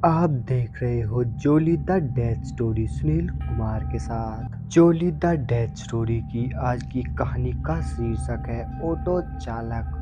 आप देख रहे हो Jolly the death story Sunil Kumar के साथ। जोली द डेथ स्टोरी की आज की कहानी का शीर्षक है ऑटो चालक।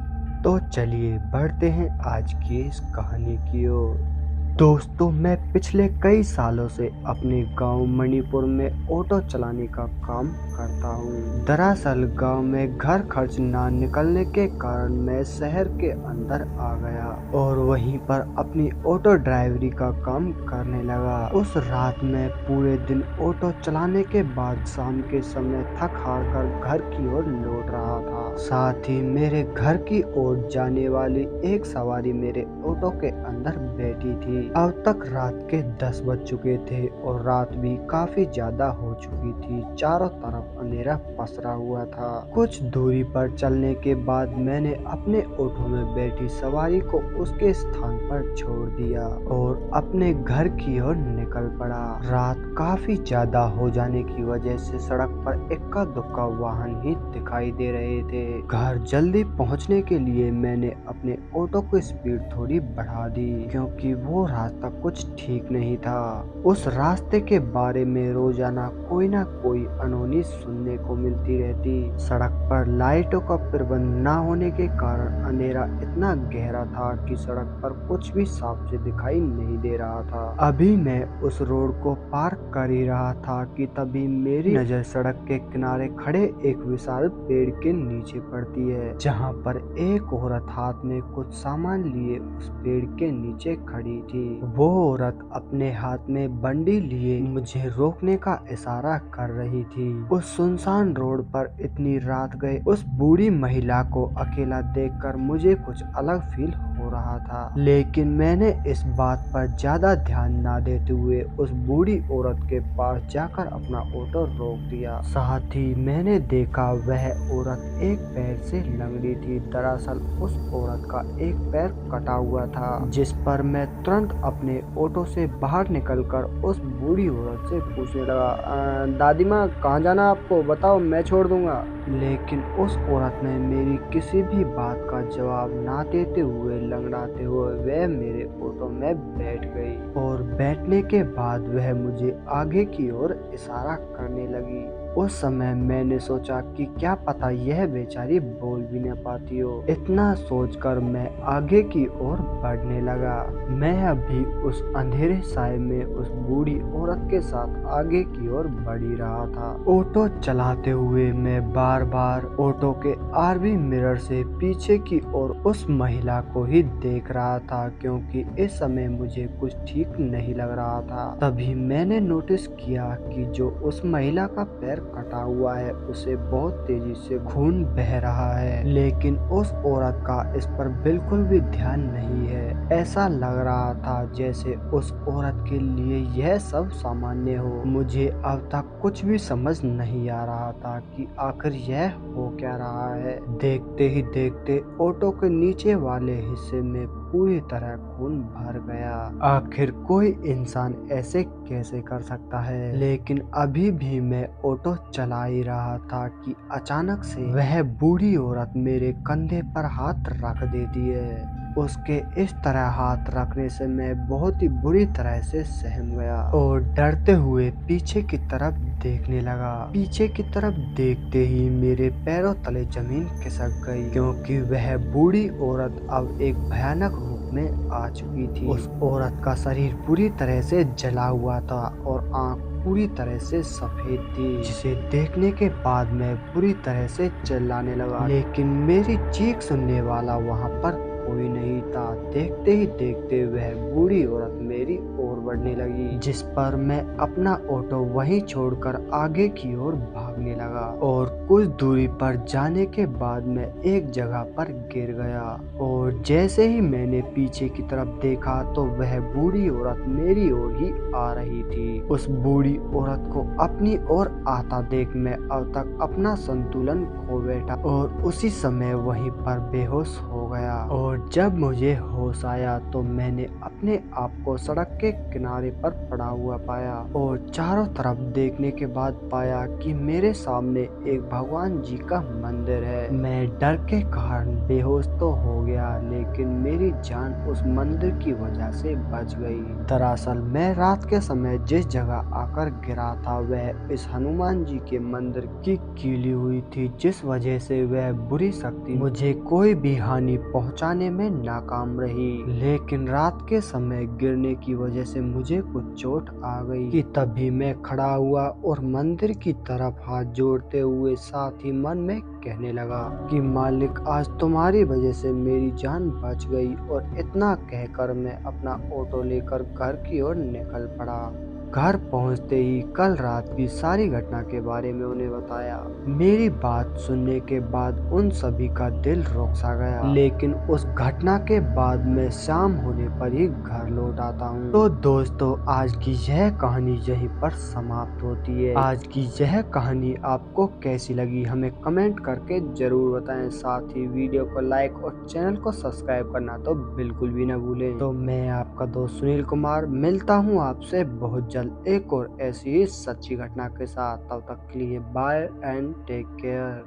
तो चलिए बढ़ते हैं आज की इस कहानी की ओर। दोस्तों, मैं पिछले कई सालों से अपने गांव मणिपुर में ऑटो चलाने का काम करता हूं। दरअसल गांव में घर खर्च ना निकलने के कारण मैं शहर के अंदर आ गया और वहीं पर अपनी ऑटो ड्राइवरी का काम करने लगा। उस रात में पूरे दिन ऑटो चलाने के बाद शाम के समय थक हार कर घर की ओर लौट रहा था। साथ ही मेरे घर की ओर जाने वाली एक सवारी मेरे ऑटो के अंदर बैठी थी। अब तक रात के 10 बज चुके थे और रात भी काफी ज्यादा हो चुकी थी। चारों तरफ अंधेरा पसरा हुआ था। कुछ दूरी पर चलने के बाद मैंने अपने ऑटो में बैठी सवारी को उसके स्थान पर छोड़ दिया और अपने घर की ओर निकल पड़ा। रात काफी ज्यादा हो जाने की वजह से सड़क पर इक्का दुक्का वाहन ही दिखाई दे रहे थे। घर जल्दी पहुंचने के लिए मैंने अपने ऑटो की स्पीड थोड़ी बढ़ा दी क्योंकि वो रास्ता कुछ ठीक नहीं था। उस रास्ते के बारे में रोजाना कोई ना कोई अनहोनी सुनने को मिलती रहती। सड़क पर लाइटों का प्रबंध न होने के कारण अंधेरा इतना गहरा था कि सड़क पर कुछ भी साफ से दिखाई नहीं दे रहा था। अभी मैं उस रोड को पार कर ही रहा था कि तभी मेरी नजर सड़क के किनारे खड़े एक विशाल पेड़ के नीचे पड़ती है, जहाँ पर एक औरत हाथ में कुछ सामान लिए उस पेड़ के नीचे खड़ी थी। वो औरत अपने हाथ में बंडी लिए मुझे रोकने का इशारा कर रही थी। उस सुनसान रोड पर इतनी रात गए उस बूढ़ी महिला को अकेला देखकर मुझे कुछ अलग फील हो रहा था, लेकिन मैंने इस बात पर ज्यादा ध्यान न देते हुए उस बूढ़ी औरत के पास जाकर अपना ऑटो रोक दिया। साथ ही मैंने देखा वह औरत एक पैर से लंगड़ी थी। दरअसल उस औरत का एक पैर कटा हुआ था, जिस पर मैं तुरंत अपने ऑटो से बाहर निकलकर उस बूढ़ी औरत से पूछने लगा, दादी माँ कहाँ जाना आपको, बताओ मैं छोड़ दूंगा। लेकिन उस औरत ने मेरी किसी भी बात का जवाब ना देते हुए लंगड़ाते हुए वह मेरे ऑटो में बैठ गई और बैठने के बाद वह मुझे आगे की ओर इशारा करने लगी। उस समय मैंने सोचा कि क्या पता यह बेचारी बोल भी न पाती हो। इतना सोचकर मैं आगे की ओर बढ़ने लगा। मैं अभी उस अंधेरे साए में उस बूढ़ी औरत के साथ आगे की ओर बढ़ ही रहा था। ऑटो चलाते हुए मैं बार बार ऑटो के आरवी मिरर से पीछे की ओर उस महिला को ही देख रहा था, क्योंकि इस समय मुझे कुछ ठीक नहीं लग रहा था। तभी मैंने नोटिस किया कि जो उस महिला का पैर कटा हुआ है उसे बहुत तेजी से खून बह रहा है, लेकिन उस औरत का इस पर बिल्कुल भी ध्यान नहीं है। ऐसा लग रहा था जैसे उस औरत के लिए यह सब सामान्य हो। मुझे अब तक कुछ भी समझ नहीं आ रहा था कि आखिर यह हो क्या रहा है। देखते ही देखते ऑटो के नीचे वाले हिस्से में पूरी तरह खून भर गया। आखिर कोई इंसान ऐसे कैसे कर सकता है। लेकिन अभी भी मैं ऑटो चला ही रहा था कि अचानक से वह बूढ़ी औरत मेरे कंधे पर हाथ रख देती है। उसके इस तरह हाथ रखने से मैं बहुत ही बुरी तरह से सहम गया और डरते हुए पीछे की तरफ देखने लगा। पीछे की तरफ देखते ही मेरे पैरों तले जमीन खिसक गई, क्योंकि वह बूढ़ी औरत अब एक भयानक रूप में आ चुकी थी। उस औरत का शरीर पूरी तरह से जला हुआ था और आंख पूरी तरह से सफेद थी, जिसे देखने के बाद मैं पूरी तरह से चिल्लाने लगा, लेकिन मेरी चीख सुनने वाला वहां पर कोई नहीं था। देखते ही देखते वह बूढ़ी औरत मेरी ओर बढ़ने लगी, जिस पर मैं अपना ऑटो वहीं छोड़कर आगे की ओर भागने लगा और कुछ दूरी पर जाने के बाद मैं एक जगह पर गिर गया। और जैसे ही मैंने पीछे की तरफ देखा तो वह बूढ़ी औरत मेरी ओर ही आ रही थी। उस बूढ़ी औरत को अपनी ओर आता देख मैं अब तक अपना संतुलन खो बैठा और उसी समय वहीं पर बेहोश हो गया। और जब मुझे होश आया तो मैंने अपने आप को सड़क के किनारे पर पड़ा हुआ पाया और चारों तरफ देखने के बाद पाया कि मेरे सामने एक भगवान जी का मंदिर है। मैं डर के कारण बेहोश तो हो गया, लेकिन मेरी जान उस मंदिर की वजह से बच गई। दरअसल मैं रात के समय जिस जगह आकर गिरा था वह इस हनुमान जी के मंदिर की कीली हुई थी, जिस वजह से वह बुरी शक्ति मुझे कोई भी हानि पहुंचाने में नाकाम रही। लेकिन रात के समय गिरने की वजह से मुझे कुछ चोट आ गई कि तभी मैं खड़ा हुआ और मंदिर की तरफ हाथ जोड़ते हुए साथ ही मन में कहने लगा कि मालिक, आज तुम्हारी वजह से मेरी जान बच गई। और इतना कहकर मैं अपना ऑटो लेकर घर की ओर निकल पड़ा। घर पहुंचते ही कल रात की सारी घटना के बारे में उन्हें बताया। मेरी बात सुनने के बाद उन सभी का दिल रुक सा गया, लेकिन उस घटना के बाद मैं शाम होने पर ही घर लौट आता हूँ। तो दोस्तों, आज की यह कहानी यहीं पर समाप्त होती है। आज की यह कहानी आपको कैसी लगी हमें कमेंट करके जरूर बताएं। साथ ही वीडियो को लाइक और चैनल को सब्सक्राइब करना तो बिल्कुल भी न भूलें। तो मैं आपका दोस्त सुनील कुमार मिलता हूँ आपसे बहुत जल्द एक और ऐसी ही सच्ची घटना के साथ। तब तक के लिए बाय एंड टेक केयर।